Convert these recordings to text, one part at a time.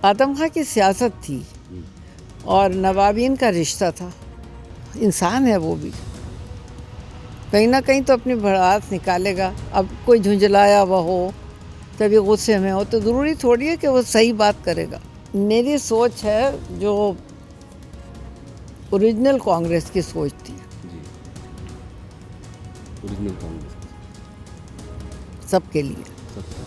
आदम खां की सियासत थी और नवाबीन का रिश्ता था। इंसान है वो भी, कहीं ना कहीं तो अपनी भड़ास निकालेगा। अब कोई झुंझलाया हुआ हो, कभी गुस्से में हो, तो ज़रूरी थोड़ी है कि वो सही बात करेगा। मेरी सोच है जो ओरिजिनल कांग्रेस की सोच थी, जी, ओरिजिनल कांग्रेस सबके लिए, सबका।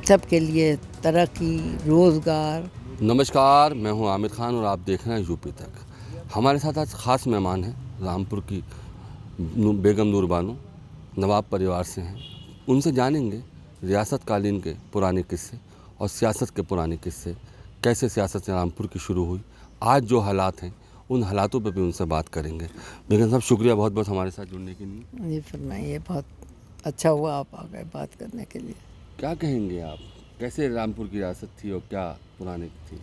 सबके लिए तरक्की, रोज़गार। नमस्कार, मैं हूं आमिर खान और आप देख रहे हैं यूपी तक। हमारे साथ आज ख़ास मेहमान हैं, रामपुर की बेगम नूर बानो, नवाब परिवार से हैं। उनसे जानेंगे रियासत कालीन के पुराने किस्से और सियासत के पुराने किस्से, कैसे सियासत रामपुर की शुरू हुई, आज जो हालात हैं उन हालातों पर भी उनसे बात करेंगे। बेगम साहब, शुक्रिया बहुत बहुत हमारे साथ जुड़ने के लिए। जी फरमाइए, बहुत अच्छा हुआ आप आ गए बात करने के लिए। क्या कहेंगे आप, कैसे रामपुर की रियासत थी और क्या पुराने थी?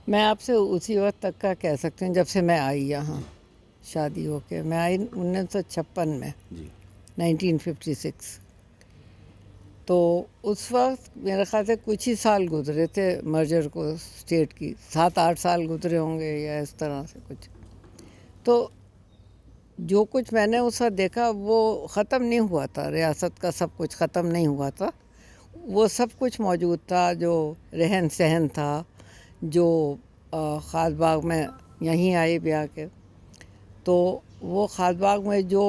मैं आपसे उसी वक्त तक का कह सकती हूँ जब से मैं आई यहाँ शादी होके। मैं आई 1956 में, जी 1956। तो उस वक्त मेरे ख्याल से कुछ ही साल गुजरे थे मर्जर को, स्टेट की 7-8 साल गुजरे होंगे या इस तरह से कुछ। तो जो कुछ मैंने उस वक्त देखा वो ख़त्म नहीं हुआ था, रियासत का सब कुछ ख़त्म नहीं हुआ था। वो सब कुछ मौजूद था, जो रहन सहन था, जो ख़ास बाग में यहीं आए ब्याह के, तो वो ख़ास बाग में जो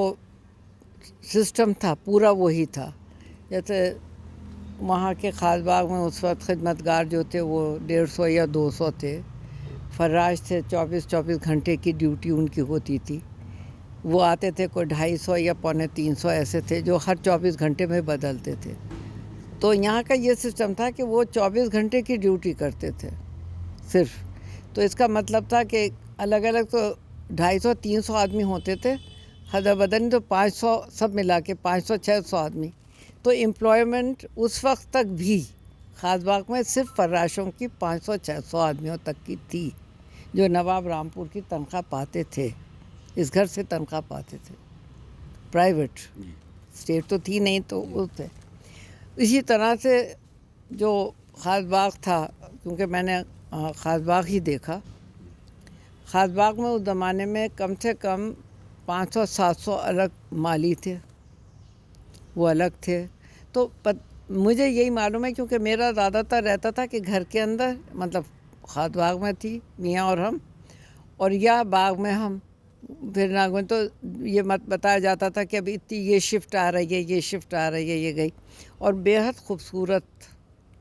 सिस्टम था पूरा वही था। जैसे वहाँ के ख़ास बाग में उस वक्त खिदमतगार जो थे वो 150 या 200 थे। फर्राश थे, 24-24 घंटे की ड्यूटी उनकी होती थी। वो आते थे, कोई 250 या 250 ऐसे थे जो हर 24 घंटे में बदलते थे। तो यहाँ का ये सिस्टम था कि वो 24 घंटे की ड्यूटी करते थे सिर्फ। तो इसका मतलब था कि अलग अलग तो 250-300 आदमी होते थे, हदर बदनी तो 500, सब मिला के 500-600 आदमी। तो एम्प्लॉयमेंट उस वक्त तक भी ख़ास बाग में सिर्फ फर्राशों की 500-600 आदमियों तक की थी जो नवाब रामपुर की तनख्वाह पाते थे, इस घर से तनख्वाह पाते थे। प्राइवेट, स्टेट तो थी नहीं, तो उससे इसी तरह से जो ख़ास बाग था, क्योंकि मैंने ख़ास बाग ही देखा। ख़ास बाग में उस ज़माने में कम से कम 500-700 अलग माली थे, वो अलग थे। तो मुझे यही मालूम है क्योंकि मेरा ज़्यादातर रहता था कि घर के अंदर, मतलब ख़ास बाग में थी मियाँ और हम, और या बाग में हम फिर नागवन। तो ये मत बताया जाता था कि अभी इतनी ये शिफ्ट आ रही है, ये शिफ्ट आ रही है, ये गई। और बेहद खूबसूरत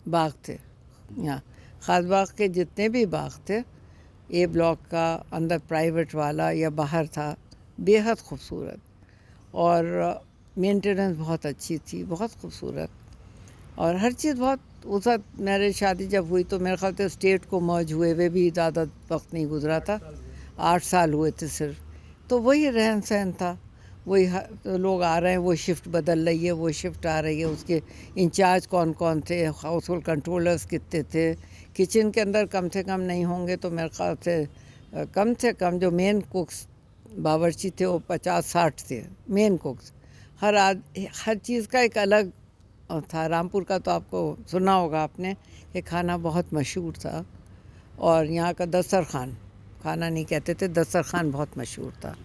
बाग थे यहाँ। ख़ास बाग के जितने भी बाग थे, ए ब्लॉक का अंदर प्राइवेट वाला या बाहर था, बेहद खूबसूरत। और मेंटेनेंस बहुत अच्छी थी, बहुत खूबसूरत, और हर चीज़ बहुत। उस वक्त मेरी शादी जब हुई तो मेरे ख्याल से स्टेट को मर्ज हुए वे भी ज़्यादा वक्त नहीं गुजरा था, 8 साल हुए थे सिर्फ। तो वही रहन सहन था, वही तो लोग आ रहे हैं, वो शिफ्ट बदल रही है, वो शिफ्ट आ रही है। उसके इंचार्ज कौन कौन थे, हाउस होल्ड कंट्रोलर्स कितने थे, किचन के अंदर कम से कम नहीं होंगे तो मेरे ख्याल से कम जो मेन कुक्स बावर्ची थे वो 50-60 थे मेन कुक्स। हर चीज़ का एक अलग था। रामपुर का तो आपको सुना होगा आपने कि खाना बहुत मशहूर था, और यहाँ का दस्तरखान, खाना नहीं कहते थे, दस्तरखान बहुत मशहूर था।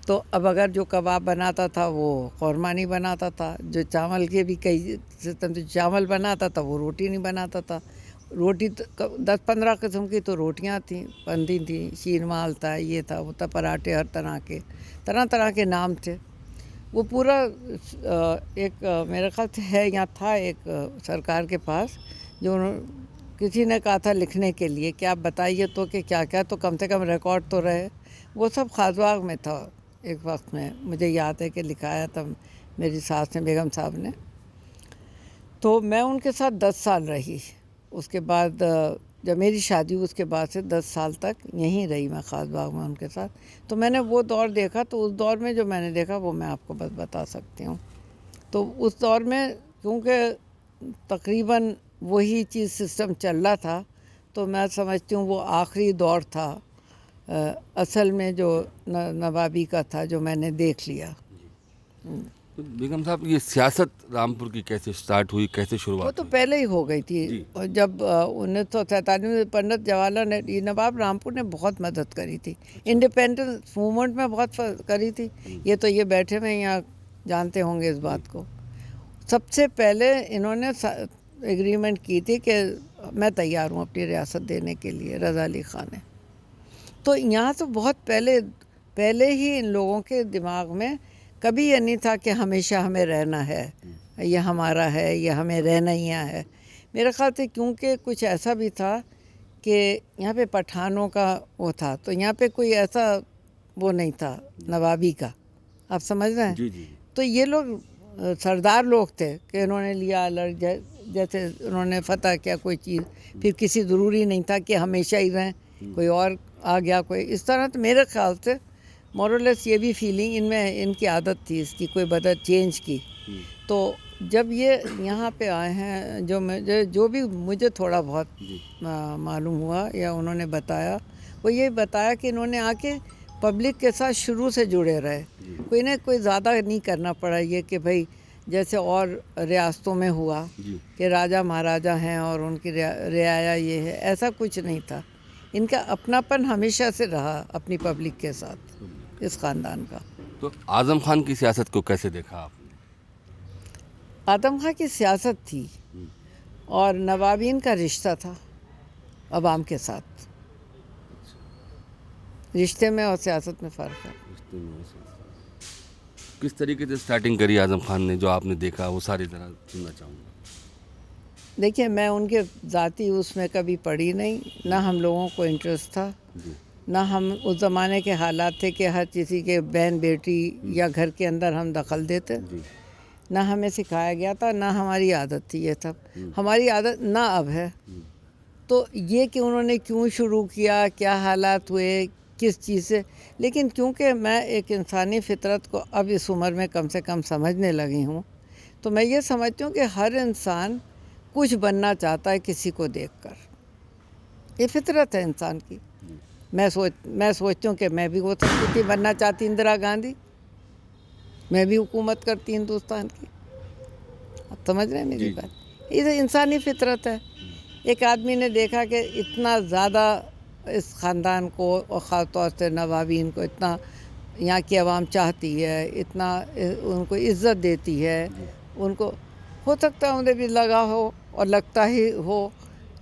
तो अब अगर जो कबाब बनाता था वो कौरमा नहीं बनाता था, जो चावल के भी कई सिस्टम से चावल बनाता था वो रोटी नहीं बनाता था। रोटी तो 10-15 किस्म की तो रोटियाँ थी, बनती थी, शीरमाल था, ये था, वो था, पराठे, हर तरह तरह के नाम थे। वो पूरा मेरे ख्याल से है, यहाँ था एक सरकार के पास, जो किसी ने कहा था लिखने के लिए कि आप बताइए तो कि क्या क्या, तो कम से कम रिकॉर्ड तो रहे। वो सब ख़ास बाग में था एक वक्त में, मुझे याद है कि लिखाया था मेरी सास ने, बेगम साहब ने। तो मैं उनके साथ 10 साल रही। उसके बाद जब मेरी शादी हुई उसके बाद से 10 साल तक यहीं रही मैं ख़ास बाग में उनके साथ। तो मैंने वो दौर देखा, तो उस दौर में जो मैंने देखा वो मैं आपको बस बता सकती हूँ। तो उस दौर में क्योंकि तकरीबन वही चीज़ सिस्टम चल रहा था, तो मैं समझती हूँ वो आखिरी दौर था असल में जो नवाबी का था, जो मैंने देख लिया। तो बेगम साहब ये सियासत रामपुर की कैसे स्टार्ट हुई, कैसे वो शुरुआत तो हुई? पहले ही हो गई थी। जी। और जब 1947 में पंडित जवाहरलाल नेहरू नवाब रामपुर ने बहुत मदद करी थी, इंडिपेंडेंस मूवमेंट में बहुत करी थी। ये तो ये बैठे हुए यहाँ जानते होंगे इस बात को। सबसे पहले इन्होंने एग्रीमेंट की थी कि मैं तैयार हूँ अपनी रियासत देने के लिए, रज़ा अली ख़ान ने। तो यहाँ तो बहुत पहले ही इन लोगों के दिमाग में कभी ये नहीं था कि हमेशा हमें रहना है, ये हमारा है, ये हमें रहना ही यहाँ है। मेरे ख्याल से क्योंकि कुछ ऐसा भी था कि यहाँ पे पठानों का वो था, तो यहाँ पे कोई ऐसा वो नहीं था नवाबी का, आप समझ रहे हैं। जी जी। तो ये लोग सरदार लोग थे कि इन्होंने लिया अलग, जैसे उन्होंने फतह किया कोई चीज़, फिर किसी ज़रूरी नहीं था कि हमेशा ही रहें, कोई और आ गया कोई इस तरह। तो मेरे ख्याल से मोरलेस ये भी फीलिंग इनमें, इनकी आदत थी इसकी, कोई बदल चेंज की। तो जब ये यहाँ पे आए हैं, जो भी मुझे थोड़ा बहुत मालूम हुआ या उन्होंने बताया, वो ये बताया कि इन्होंने आके पब्लिक के साथ शुरू से जुड़े रहे। कोई ना कोई ज़्यादा नहीं करना पड़ा ये कि भाई जैसे और रियासतों में हुआ कि राजा महाराजा हैं और उनकी रियाया ये है, ऐसा कुछ नहीं था। इनका अपनापन हमेशा से रहा अपनी पब्लिक के साथ, इस ख़ानदान का। तो आज़म खान की सियासत को कैसे देखा आपने? आदम खां की सियासत थी और नवाबीन का रिश्ता था अवाम के साथ। रिश्ते में और सियासत में फ़र्क है। किस तरीके से स्टार्टिंग करी आज़म खान ने, जो आपने देखा वो सारी तरह सुनना चाहूँगा। देखिए, मैं उनके ज़ाती उसमें कभी पढ़ी नहीं, ना हम लोगों को इंटरेस्ट था, ना हम उस ज़माने के हालात थे कि हर किसी के बहन बेटी या घर के अंदर हम दखल देते। ना हमें सिखाया गया था, ना हमारी आदत थी ये सब। हमारी आदत ना अब है। तो ये कि उन्होंने क्यों शुरू किया, क्या हालात हुए, किस चीज़ से, लेकिन क्योंकि मैं एक इंसानी फितरत को अब इस उम्र में कम से कम समझने लगी हूँ, तो मैं ये समझती हूँ कि हर इंसान कुछ बनना चाहता है किसी को देखकर। ये फितरत है इंसान की। मैं सोचती हूँ कि मैं भी हो सकती थी, बनना चाहती इंदिरा गांधी, मैं भी हुकूमत करती हिंदुस्तान की। आप समझ रहे हैं मेरी बात? ये इंसानी फितरत है। एक आदमी ने देखा कि इतना ज़्यादा इस ख़ानदान को और ख़ास तौर से नवाबीन को इतना यहाँ की आवाम चाहती है, इतना उनको इज़्ज़त देती है, उनको हो सकता है उन्हें भी लगा हो और लगता ही हो,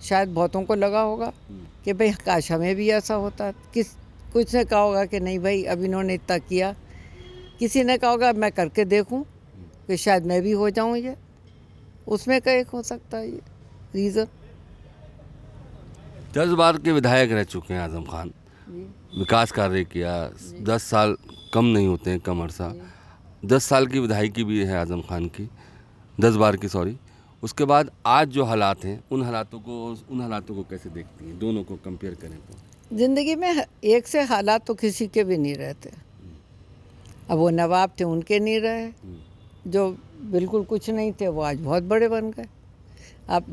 शायद बहुतों को लगा होगा कि भाई काश हमें भी ऐसा होता। कुछ ने कहा होगा कि नहीं भाई अब इन्होंने इतना किया, किसी ने कहा होगा मैं करके देखूं कि शायद मैं भी हो जाऊं। ये उसमें का एक हो सकता है ये रीज़न। 10 बार के विधायक रह चुके हैं आज़म खान, विकास कार्य किया, 10 साल कम नहीं होते हैं, कम अरसा। 10 साल की विधायकी भी है आज़म खान की, 10 बार की, सॉरी। उसके बाद आज जो हालात हैं उन हालातों को कैसे देखती हैं, दोनों को कंपेयर करें तो? ज़िंदगी में एक से हालात तो किसी के भी नहीं रहते। अब वो नवाब थे उनके नहीं रहे, जो बिल्कुल कुछ नहीं थे वो आज बहुत बड़े बन गए। आप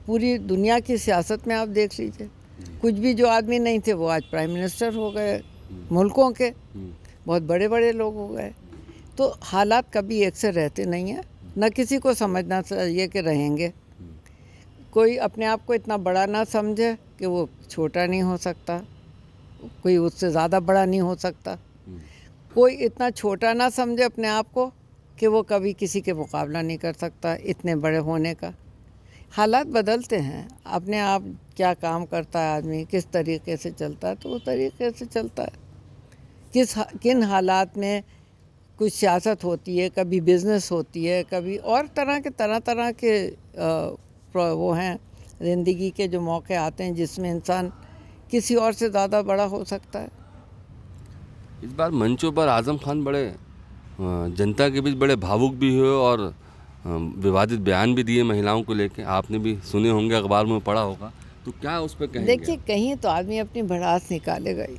पूरी दुनिया की सियासत में आप देख लीजिए, कुछ भी जो आदमी नहीं थे वो आज प्राइम मिनिस्टर हो गए मुल्कों के, बहुत बड़े बड़े लोग हो गए। तो हालात कभी एक से रहते नहीं हैं, न किसी को समझना चाहिए कि रहेंगे। कोई अपने आप को इतना बड़ा ना समझे कि वो छोटा नहीं हो सकता, कोई उससे ज़्यादा बड़ा नहीं हो सकता। कोई इतना छोटा ना समझे अपने आप को कि वो कभी किसी के मुकाबला नहीं कर सकता इतने बड़े होने का। हालात बदलते हैं, अपने आप क्या काम करता है आदमी, किस तरीके से चलता है तो उस तरीके से चलता है। किन हालात में कुछ सियासत होती है, कभी बिज़नेस होती है, कभी और तरह के वो हैं ज़िंदगी के जो मौके आते हैं जिसमें इंसान किसी और से ज़्यादा बड़ा हो सकता है। इस बार मंचों पर आज़म खान बड़े जनता के बीच बड़े भावुक भी हुए और विवादित बयान भी दिए महिलाओं को लेके, आपने भी सुने होंगे, अखबार में पढ़ा होगा, तो क्या उस पर कहेंगे? देखिए, कहीं तो आदमी अपनी भड़ास निकालेगा ही,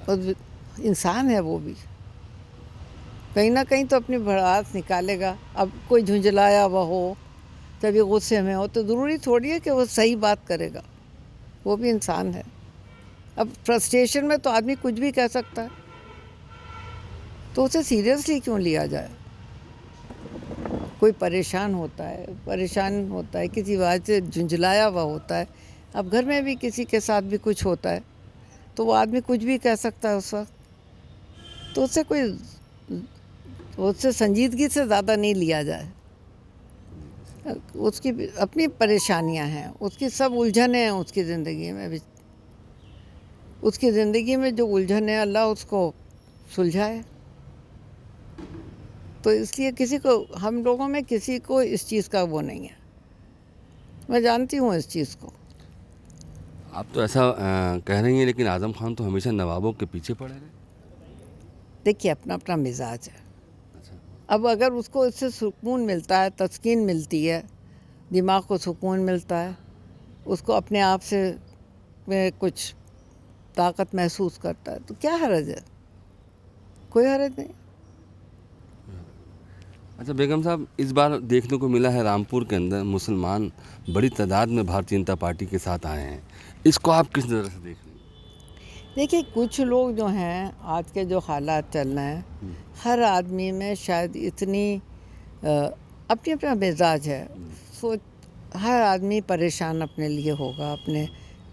और इंसान है वो भी, कहीं ना कहीं तो अपनी भड़ास निकालेगा। अब कोई झुंझलाया हुआ हो, कभी गुस्से में हो, तो ज़रूरी थोड़ी है कि वो सही बात करेगा, वो भी इंसान है। अब फ्रस्ट्रेशन में तो आदमी कुछ भी कह सकता है, तो उसे सीरियसली क्यों लिया जाए? कोई परेशान होता है, किसी बात से झुंझलाया हुआ होता है। अब घर में भी किसी के साथ भी कुछ होता है तो वो आदमी कुछ भी कह सकता है उस वक्त, तो उससे संजीदगी से ज़्यादा नहीं लिया जाए। उसकी भी अपनी परेशानियां हैं, उसकी सब उलझनें हैं उसकी ज़िंदगी में भी। उसकी ज़िंदगी में जो उलझन है अल्लाह उसको सुलझाए। तो इसलिए किसी को, हम लोगों में किसी को इस चीज़ का वो नहीं है। मैं जानती हूँ इस चीज़ को। आप तो ऐसा कह रही हैं, लेकिन आज़म खान तो हमेशा नवाबों के पीछे पड़े रहे। देखिए, अपना अपना मिजाज है। अब अगर उसको इससे सुकून मिलता है, तस्कीन मिलती है, दिमाग को सुकून मिलता है, उसको अपने आप से में कुछ ताकत महसूस करता है, तो क्या हर्ज है? कोई हर्ज नहीं। अच्छा बेगम साहब, इस बार देखने को मिला है रामपुर के अंदर मुसलमान बड़ी तादाद में भारतीय जनता पार्टी के साथ आए हैं। इसको आप किस नज़र से देख रही हैं? देखिए, कुछ लोग जो हैं, आज के जो हालात चल रहे हैं, हर आदमी में शायद इतनी अपनी अपना मिजाज है। सोच, हर आदमी परेशान अपने लिए होगा, अपने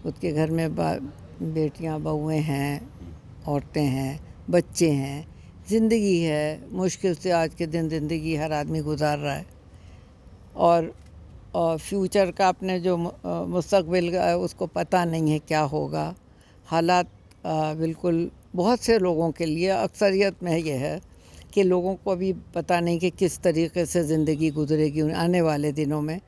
उसके घर में बेटियां बहुएं हैं, औरतें हैं, बच्चे हैं, ज़िंदगी है, मुश्किल से आज के दिन ज़िंदगी हर आदमी गुजार रहा है। और फ्यूचर का, अपने जो मुस्तकबिल का है, उसको पता नहीं है क्या होगा। हालात बिल्कुल बहुत से लोगों के लिए, अक्सरियत में ये है कि लोगों को अभी पता नहीं कि किस तरीके से ज़िंदगी गुजरेगी आने वाले दिनों में।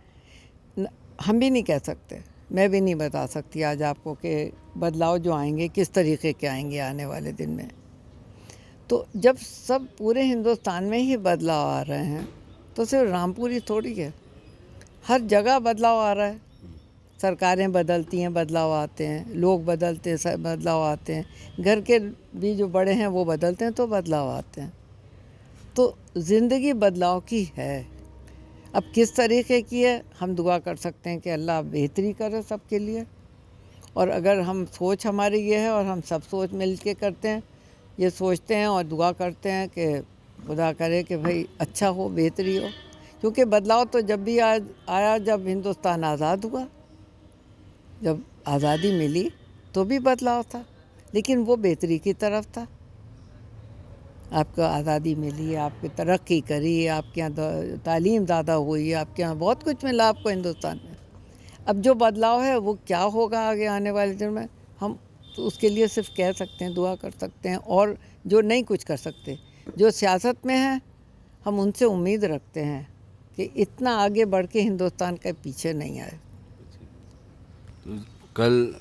हम भी नहीं कह सकते, मैं भी नहीं बता सकती आज आपको कि बदलाव जो आएंगे किस तरीके के आएंगे आने वाले दिन में। तो जब सब पूरे हिंदुस्तान में ही बदलाव आ रहे हैं तो सिर्फ रामपुर ही थोड़ी है, हर जगह बदलाव आ रहा है। सरकारें बदलती हैं, बदलाव आते हैं, लोग बदलते हैं, बदलाव आते हैं, घर के भी जो बड़े हैं वो बदलते हैं तो बदलाव आते हैं। तो ज़िंदगी बदलाव की है। अब किस तरीके की है, हम दुआ कर सकते हैं कि अल्लाह बेहतरी करे सबके लिए। और अगर हम सोच हमारी ये है और हम सब सोच मिल के करते हैं, ये सोचते हैं और दुआ करते हैं कि खुदा करे कि भाई अच्छा हो, बेहतरी हो। क्योंकि बदलाव तो जब भी आया जब हिंदुस्तान आज़ाद हुआ, जब आज़ादी मिली तो भी बदलाव था, लेकिन वो बेहतरी की तरफ था। आपको आज़ादी मिली, आपकी तरक्की करी, आपके यहाँ तालीम ज़्यादा हुई, आपके यहाँ बहुत कुछ मिला आपको हिंदुस्तान में। अब जो बदलाव है वो क्या होगा आगे आने वाले दिन में, हम तो उसके लिए सिर्फ कह सकते हैं, दुआ कर सकते हैं। और जो नहीं कुछ कर सकते, जो सियासत में हैं, हम उनसे उम्मीद रखते हैं कि इतना आगे बढ़ के हिंदुस्तान के पीछे नहीं आए। तो कल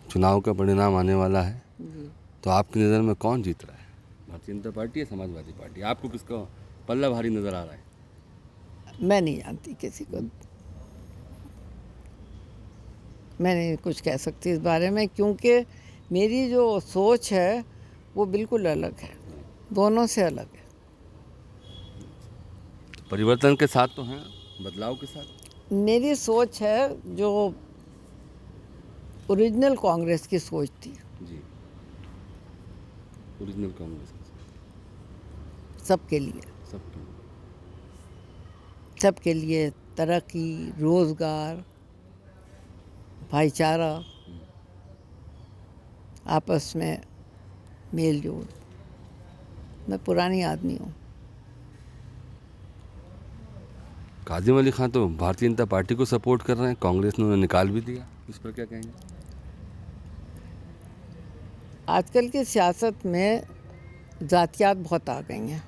चुनाव का परिणाम आने वाला है, तो आपकी नज़र में कौन जीत रहा है, भारतीय जनता पार्टी या समाजवादी पार्टी? आपको किसका पल्ला भारी नज़र आ रहा है? मैं नहीं जानती किसी को, मैं नहीं कुछ कह सकती इस बारे में, क्योंकि मेरी जो सोच है वो बिल्कुल अलग है, दोनों से अलग है। परिवर्तन के साथ तो हैं, बदलाव के साथ? मेरी सोच है जो ओरिजिनल कांग्रेस की सोच थी। जी, ओरिजिनल कांग्रेस सबके लिए, सबके। सबके लिए तरक्की, रोज़गार, भाईचारा, आपस में मेल जोल। मैं पुरानी आदमी हूँ। काजिम अली खान तो भारतीय जनता पार्टी को सपोर्ट कर रहे हैं, कांग्रेस ने उन्हें निकाल भी दिया, इस पर क्या कहेंगे? आजकल की सियासत में ज़ातियात बहुत आ गई हैं।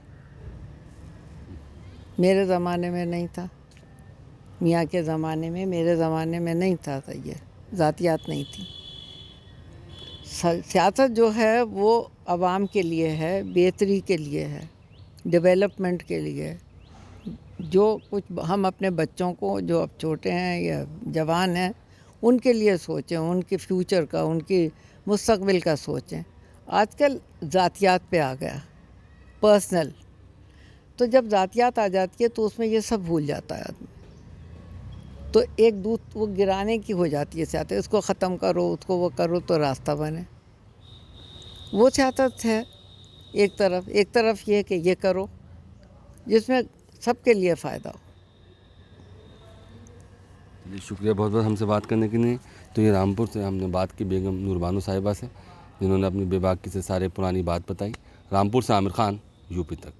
मेरे ज़माने में नहीं था, मियाँ के ज़माने में, मेरे ज़माने में नहीं था, तो ये ज़ातियात नहीं थी। सियासत जो है वो आवाम के लिए है, बेहतरी के लिए है, डेवलपमेंट के लिए है। जो कुछ हम अपने बच्चों को, जो अब छोटे हैं या जवान हैं, उनके लिए सोचें, उनके फ्यूचर का, उनकी मुस्तकबिल का सोचें। आजकल ज़ातियात पे आ गया, पर्सनल। तो जब ज़ातियात आ जाती है तो उसमें ये सब भूल जाता है आदमी। तो एक दूत वो गिराने की हो जाती है सियासत, इसको ख़त्म करो, उसको वो करो तो रास्ता बने। वो सियासत है एक तरफ ये कि ये करो, जिसमें सबके लिए फ़ायदा हो। चलिए शुक्रिया बहुत बहुत हमसे बात करने के लिए। तो ये रामपुर से हमने बात की बेगम नूर बानो साहिबा से, जिन्होंने अपनी बेबाकी से सारे पुरानी बात बताई। रामपुर से आमिर खान, यूपी तक।